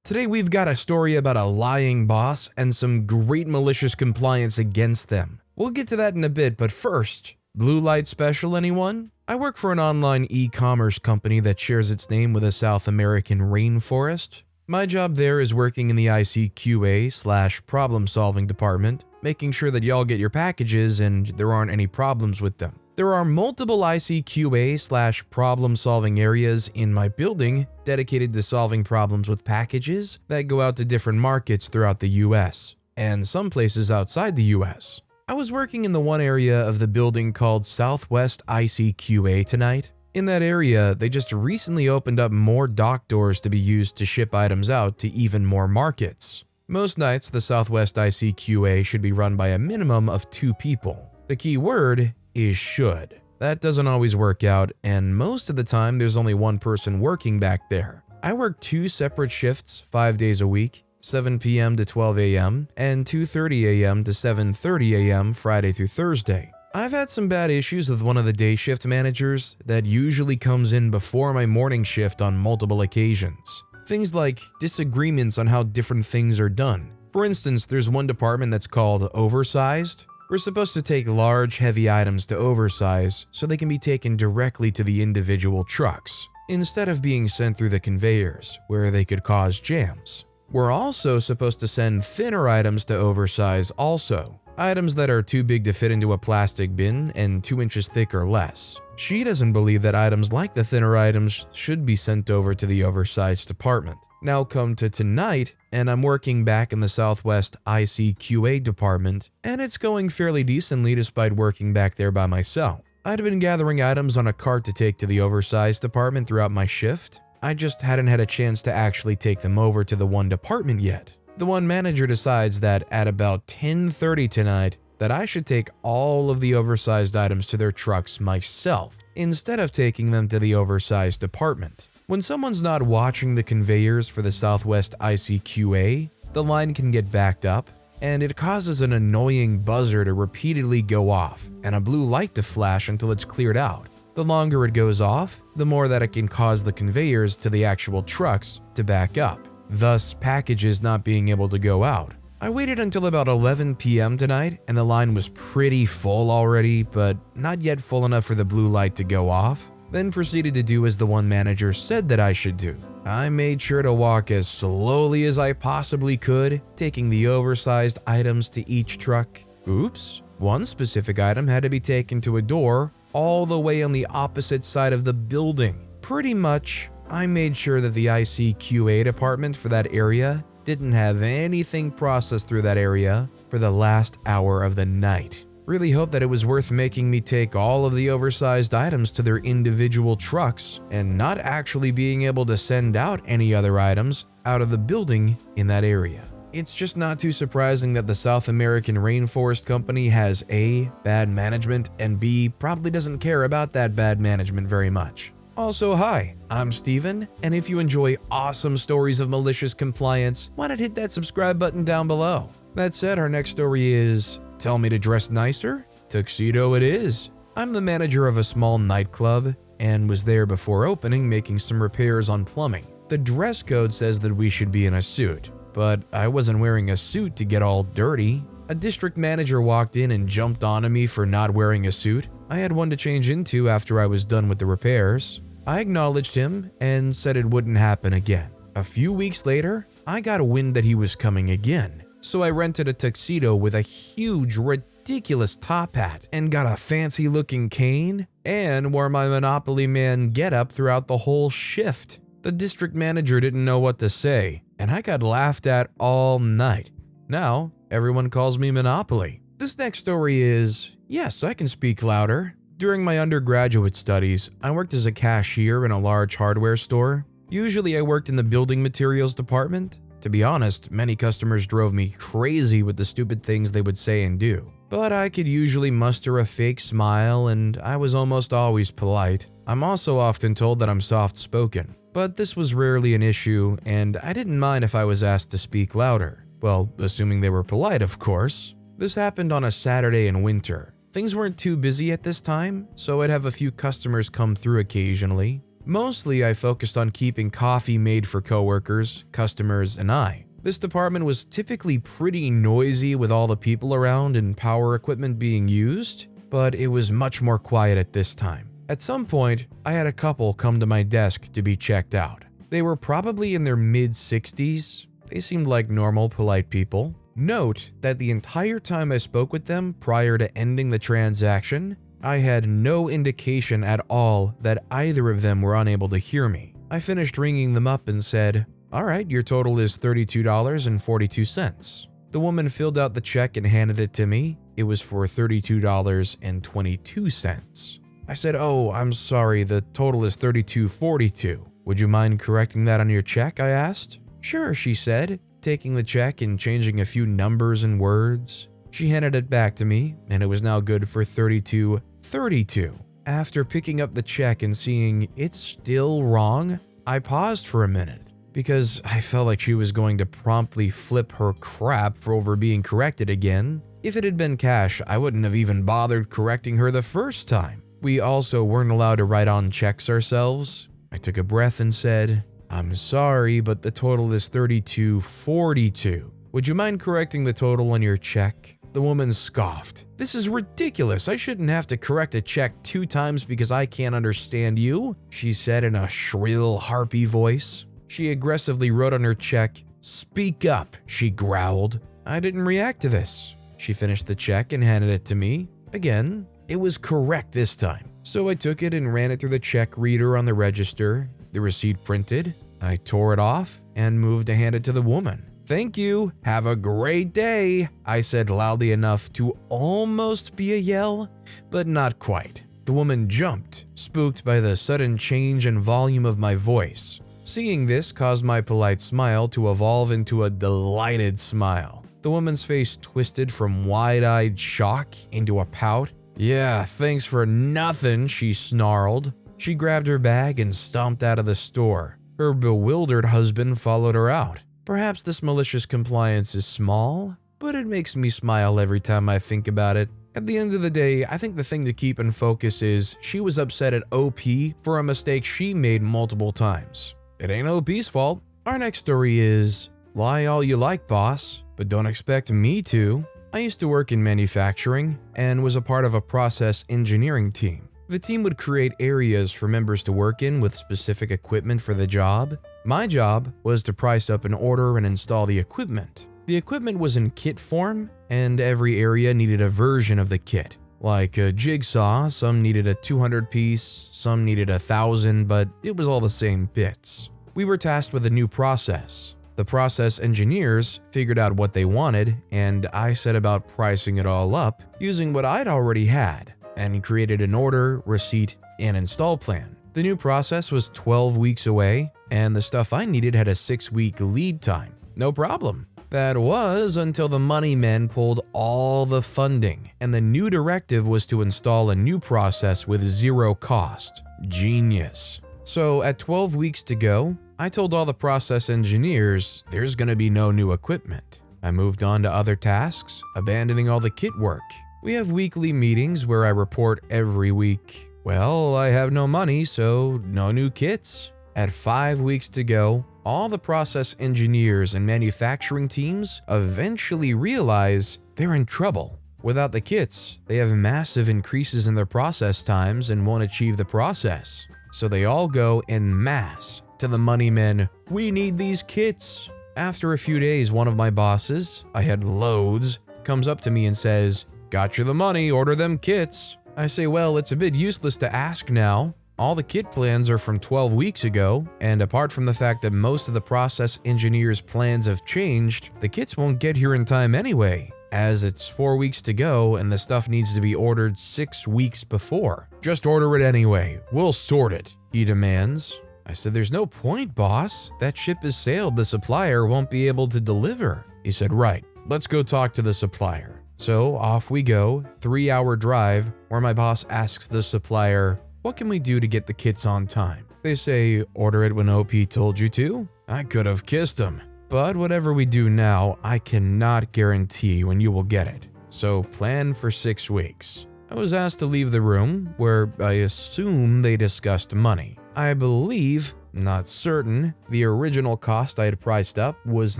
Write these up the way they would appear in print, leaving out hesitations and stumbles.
Today we've got a story about a lying boss and some great malicious compliance against them. We'll get to that in a bit, but first, blue light special anyone? I work for an online e-commerce company that shares its name with a South American rainforest. My job there is working in the ICQA/problem solving department, making sure that y'all get your packages and there aren't any problems with them. There are multiple ICQA/problem solving areas in my building dedicated to solving problems with packages that go out to different markets throughout the US and some places outside the US. I was working in the one area of the building called Southwest ICQA tonight. In that area, they just recently opened up more dock doors to be used to ship items out to even more markets. Most nights, the Southwest ICQA should be run by a minimum of 2 people. The key word is should. That doesn't always work out, and most of the time there's only one person working back there. I work 2 separate shifts 5 days a week, 7 p.m. to 12 a.m. and 2:30 a.m. to 7:30 a.m. Friday through Thursday. I've had some bad issues with one of the day shift managers that usually comes in before my morning shift on multiple occasions. Things like disagreements on how different things are done. For instance, there's one department that's called oversized. We're supposed to take large, heavy items to oversize so they can be taken directly to the individual trucks, instead of being sent through the conveyors, where they could cause jams. We're also supposed to send thinner items to oversize also, items that are too big to fit into a plastic bin and 2 inches thick or less. She doesn't believe that items like the thinner items should be sent over to the oversized department. Now come to tonight, and I'm working back in the Southwest ICQA department, and it's going fairly decently despite working back there by myself. I'd been gathering items on a cart to take to the oversized department throughout my shift. I just hadn't had a chance to actually take them over to the one department yet. The one manager decides that at about 10:30 tonight, that I should take all of the oversized items to their trucks myself, instead of taking them to the oversized department. When someone's not watching the conveyors for the Southwest ICQA, the line can get backed up, and it causes an annoying buzzer to repeatedly go off and a blue light to flash until it's cleared out. The longer it goes off, the more that it can cause the conveyors to the actual trucks to back up, thus packages not being able to go out. I waited until about 11 p.m. tonight, and the line was pretty full already, but not yet full enough for the blue light to go off. Then proceeded to do as the one manager said that I should do. I made sure to walk as slowly as I possibly could, taking the oversized items to each truck. Oops, one specific item had to be taken to a door all the way on the opposite side of the building. Pretty much, I made sure that the ICQA department for that area didn't have anything processed through that area for the last hour of the night. Really hope that it was worth making me take all of the oversized items to their individual trucks and not actually being able to send out any other items out of the building in that area. It's just not too surprising that the South American Rainforest Company has A, bad management, and B, probably doesn't care about that bad management very much. Also, hi, I'm Steven, and if you enjoy awesome stories of malicious compliance, why not hit that subscribe button down below? That said, our next story is Tell Me to Dress Nicer? Tuxedo it is. I'm the manager of a small nightclub and was there before opening making some repairs on plumbing. The dress code says that we should be in a suit, but I wasn't wearing a suit to get all dirty. A district manager walked in and jumped onto me for not wearing a suit. I had one to change into after I was done with the repairs. I acknowledged him and said it wouldn't happen again. A few weeks later, I got a wind that he was coming again. So I rented a tuxedo with a huge, ridiculous top hat and got a fancy looking cane and wore my Monopoly Man getup throughout the whole shift. The district manager didn't know what to say, and I got laughed at all night. Now, everyone calls me Monopoly. This next story is, yes, I can speak louder. During my undergraduate studies, I worked as a cashier in a large hardware store. Usually I worked in the building materials department. To be honest, many customers drove me crazy with the stupid things they would say and do. But I could usually muster a fake smile, and I was almost always polite. I'm also often told that I'm soft-spoken, but this was rarely an issue, and I didn't mind if I was asked to speak louder. Well, assuming they were polite, of course. This happened on a Saturday in winter. Things weren't too busy at this time, so I'd have a few customers come through occasionally. Mostly, I focused on keeping coffee made for coworkers, customers, and I. This department was typically pretty noisy with all the people around and power equipment being used, but it was much more quiet at this time. At some point, I had a couple come to my desk to be checked out. They were probably in their mid-60s. They seemed like normal, polite people. Note that the entire time I spoke with them prior to ending the transaction, I had no indication at all that either of them were unable to hear me. I finished ringing them up and said, "All right, your total is $32.42. The woman filled out the check and handed it to me. It was for $32.22. I said, "Oh, I'm sorry, the total is $32.42. Would you mind correcting that on your check?" I asked. "Sure," she said, taking the check and changing a few numbers and words. She handed it back to me, and it was now good for $32.32. After picking up the check and seeing it's still wrong, I paused for a minute because I felt like she was going to promptly flip her crap for over being corrected again. If it had been cash, I wouldn't have even bothered correcting her the first time. We also weren't allowed to write on checks ourselves. I took a breath and said, "I'm sorry, but the total is $32.42. Would you mind correcting the total on your check?" The woman scoffed. "This is ridiculous. I shouldn't have to correct a check 2 times because I can't understand you," she said in a shrill, harpy voice. She aggressively wrote on her check, "Speak up," she growled. I didn't react to this. She finished the check and handed it to me. Again, it was correct this time. So I took it and ran it through the check reader on the register. The receipt printed. I tore it off and moved to hand it to the woman. "Thank you. Have a great day," I said loudly enough to almost be a yell, but not quite. The woman jumped, spooked by the sudden change in volume of my voice. Seeing this caused my polite smile to evolve into a delighted smile. The woman's face twisted from wide-eyed shock into a pout. "Yeah, thanks for nothing," she snarled. She grabbed her bag and stomped out of the store. Her bewildered husband followed her out. Perhaps this malicious compliance is small, but it makes me smile every time I think about it. At the end of the day, I think the thing to keep in focus is she was upset at OP for a mistake she made multiple times. It ain't OP's fault. Our next story is, lie all you like, boss, but don't expect me to. I used to work in manufacturing and was a part of a process engineering team. The team would create areas for members to work in with specific equipment for the job. My job was to price up an order and install the equipment. The equipment was in kit form, and every area needed a version of the kit. Like a jigsaw, some needed a 200-piece, some needed 1,000, but it was all the same bits. We were tasked with a new process. The process engineers figured out what they wanted, and I set about pricing it all up using what I'd already had, and created an order, receipt, and install plan. The new process was 12 weeks away, and the stuff I needed had a 6-week lead time. No problem. That was until the money men pulled all the funding, and the new directive was to install a new process with 0 cost. Genius. So at 12 weeks to go, I told all the process engineers there's gonna be no new equipment. I moved on to other tasks, abandoning all the kit work. We have weekly meetings where I report every week. Well, I have no money, so no new kits. At 5 weeks to go, all the process engineers and manufacturing teams eventually realize they're in trouble. Without the kits, they have massive increases in their process times and won't achieve the process. So they all go en masse to the money men, "We need these kits." After a few days, one of my bosses, I had loads, comes up to me and says, "Got you the money, order them kits." I say, well, it's a bit useless to ask now. All the kit plans are from 12 weeks ago, and apart from the fact that most of the process engineers' plans have changed, the kits won't get here in time anyway, as it's 4 weeks to go and the stuff needs to be ordered 6 weeks before. "Just order it anyway, we'll sort it," he demands. I said, "There's no point, boss. That ship has sailed, the supplier won't be able to deliver." He said, "Right, let's go talk to the supplier." So off we go, 3-hour drive, where my boss asks the supplier, "What can we do to get the kits on time?" They say, "Order it when OP told you to." I could have kissed him. But whatever we do now, I cannot guarantee when you will get it. So plan for 6 weeks. I was asked to leave the room, where I assume they discussed money. I believe, not certain, the original cost I had priced up was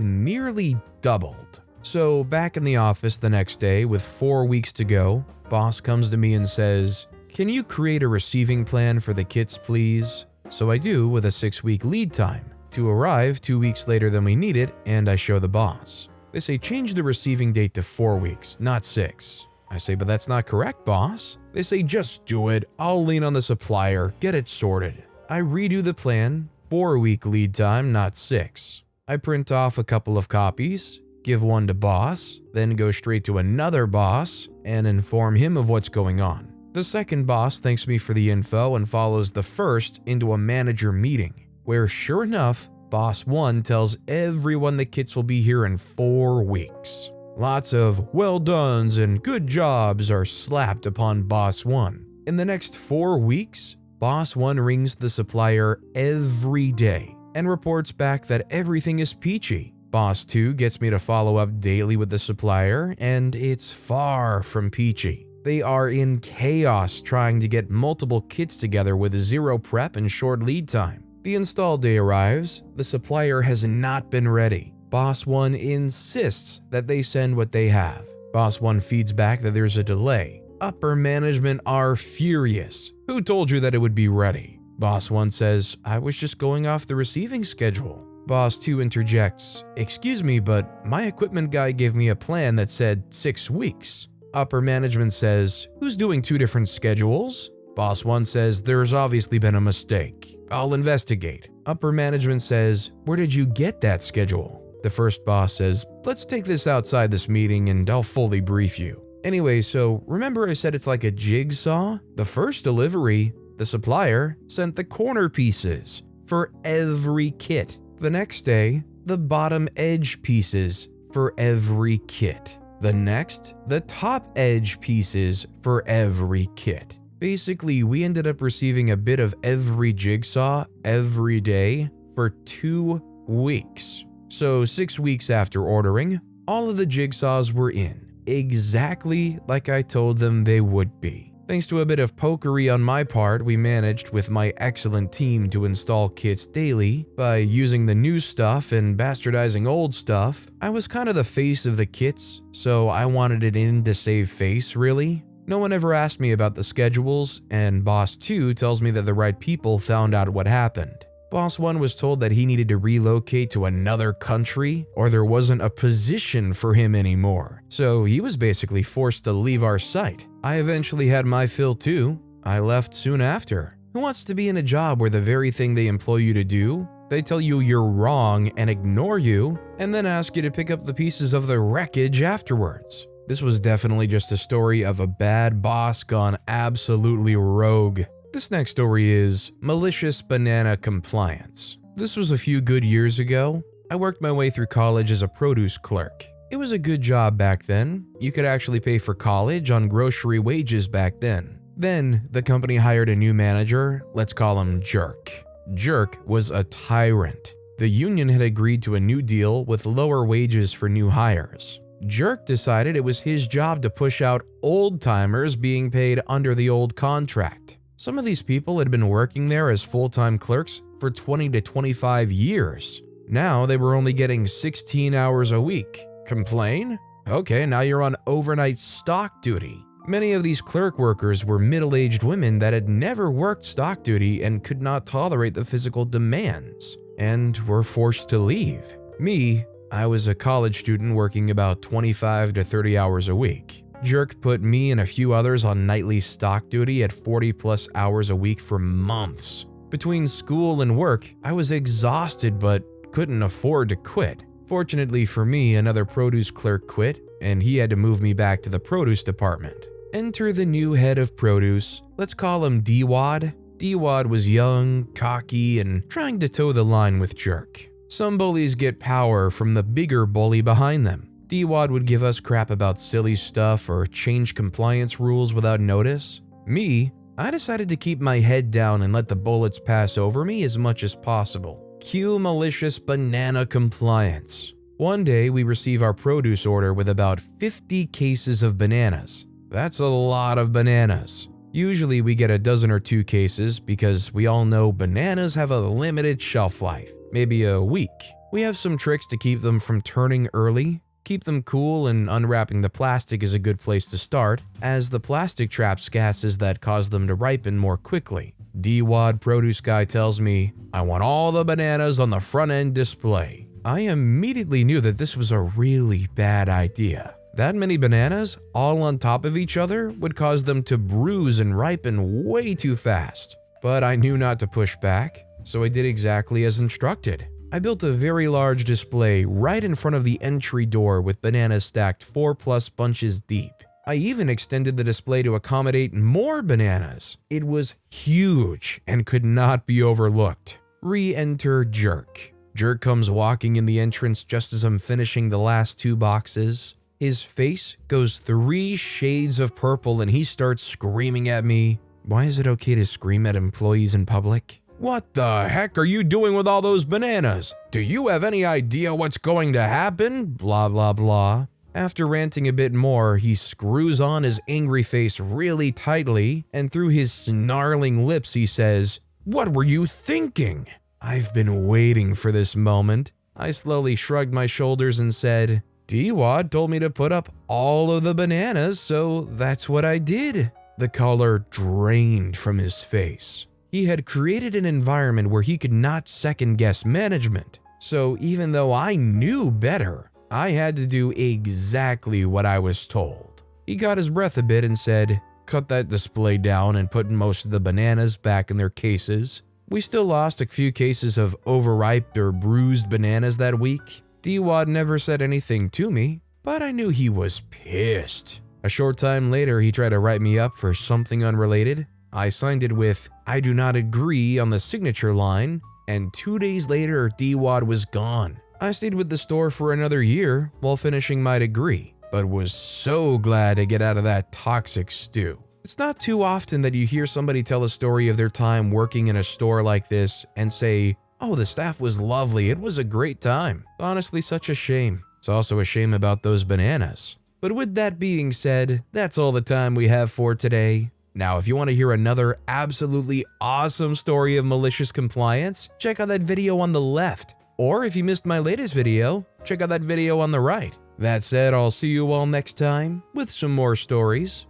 nearly doubled. So back in the office the next day with 4 weeks to go, boss comes to me and says, "Can you create a receiving plan for the kits, please?" So I do, with a 6-week lead time, to arrive 2 weeks later than we need it, and I show the boss. They say change the receiving date to 4 weeks, not 6. I say, but that's not correct, boss. They say just do it, I'll lean on the supplier, get it sorted. I redo the plan, 4-week lead time, not 6. I print off a couple of copies, give one to boss, then go straight to another boss and inform him of what's going on. The second boss thanks me for the info and follows the first into a manager meeting, where sure enough, boss 1 tells everyone the kits will be here in 4 weeks. Lots of well dones and good jobs are slapped upon boss 1. In the next 4 weeks, boss 1 rings the supplier every day and reports back that everything is peachy. Boss 2 gets me to follow up daily with the supplier, and it's far from peachy. They are in chaos trying to get multiple kits together with zero prep and short lead time. The install day arrives, the supplier has not been ready. Boss 1 insists that they send what they have. Boss 1 feeds back that there's a delay. Upper management are furious. Who told you that it would be ready? Boss 1 says, I was just going off the receiving schedule. Boss 2 interjects, excuse me, but my equipment guy gave me a plan that said 6 weeks. Upper management says, who's doing 2 different schedules? Boss 1 says, there's obviously been a mistake. I'll investigate. Upper management says, where did you get that schedule? The first boss says, let's take this outside this meeting and I'll fully brief you. Anyway, so remember I said it's like a jigsaw? The first delivery, the supplier sent the corner pieces for every kit. The next day, the bottom edge pieces for every kit. The next, the top edge pieces for every kit. Basically, we ended up receiving a bit of every jigsaw every day for 2 weeks. So 6 weeks after ordering, all of the jigsaws were in, exactly like I told them they would be. Thanks to a bit of pokery on my part, we managed with my excellent team to install kits daily by using the new stuff and bastardizing old stuff. I was kind of the face of the kits, so I wanted it in to save face, really. No one ever asked me about the schedules, and Boss 2 tells me that the right people found out what happened. Boss 1 was told that he needed to relocate to another country or there wasn't a position for him anymore, so he was basically forced to leave our site. I eventually had my fill too. I left soon after. Who wants to be in a job where the very thing they employ you to do, they tell you you're wrong and ignore you, and then ask you to pick up the pieces of the wreckage afterwards? This was definitely just a story of a bad boss gone absolutely rogue. This next story is Malicious Banana Compliance. This was a few good years ago. I worked my way through college as a produce clerk. It was a good job back then. You could actually pay for college on grocery wages back then. Then, the company hired a new manager, let's call him Jerk. Jerk was a tyrant. The union had agreed to a new deal with lower wages for new hires. Jerk decided it was his job to push out old-timers being paid under the old contract. Some of these people had been working there as full-time clerks for 20 to 25 years. Now they were only getting 16 hours a week. Complain? Okay, now you're on overnight stock duty. Many of these clerk workers were middle-aged women that had never worked stock duty and could not tolerate the physical demands, and were forced to leave. Me, I was a college student working about 25 to 30 hours a week. Jerk put me and a few others on nightly stock duty at 40 plus hours a week for months. Between school and work, I was exhausted but couldn't afford to quit. Fortunately for me, another produce clerk quit, and he had to move me back to the produce department. Enter the new head of produce, let's call him D-Wad. D-Wad was young, cocky, and trying to toe the line with Jerk. Some bullies get power from the bigger bully behind them. D-Wad would give us crap about silly stuff or change compliance rules without notice. Me, I decided to keep my head down and let the bullets pass over me as much as possible. Cue Malicious Banana Compliance. One day we receive our produce order with about 50 cases of bananas. That's a lot of bananas. Usually we get a dozen or two cases because we all know bananas have a limited shelf life, maybe a week. We have some tricks to keep them from turning early. Keep them cool, and unwrapping the plastic is a good place to start, as the plastic traps gases that cause them to ripen more quickly. DWAD Produce Guy tells me, I want all the bananas on the front end display. I immediately knew that this was a really bad idea. That many bananas, all on top of each other, would cause them to bruise and ripen way too fast. But I knew not to push back, so I did exactly as instructed. I built a very large display right in front of the entry door with bananas stacked 4+ bunches deep. I even extended the display to accommodate more bananas. It was huge and could not be overlooked. Re-enter Jerk. Jerk comes walking in the entrance just as I'm finishing the last 2 boxes. His face goes 3 shades of purple and he starts screaming at me. Why is it okay to scream at employees in public? What the heck are you doing with all those bananas? Do you have any idea what's going to happen? Blah, blah, blah. After ranting a bit more, he screws on his angry face really tightly, and through his snarling lips he says, What were you thinking? I've been waiting for this moment. I slowly shrugged my shoulders and said, DWAD told me to put up all of the bananas, so that's what I did. The color drained from his face. He had created an environment where he could not second-guess management, so even though I knew better, I had to do exactly what I was told. He caught his breath a bit and said, Cut that display down and put most of the bananas back in their cases. We still lost a few cases of overripe or bruised bananas that week. DWAD never said anything to me, but I knew he was pissed. A short time later, he tried to write me up for something unrelated. I signed it with, I do not agree on the signature line, and 2 days later, DWAD was gone. I stayed with the store for another year while finishing my degree, but was so glad to get out of that toxic stew. It's not too often that you hear somebody tell a story of their time working in a store like this and say, oh, the staff was lovely, it was a great time. Honestly, such a shame. It's also a shame about those bananas. But with that being said, that's all the time we have for today. Now, if you want to hear another absolutely awesome story of malicious compliance, check out that video on the left. Or if you missed my latest video, check out that video on the right. That said, I'll see you all next time with some more stories.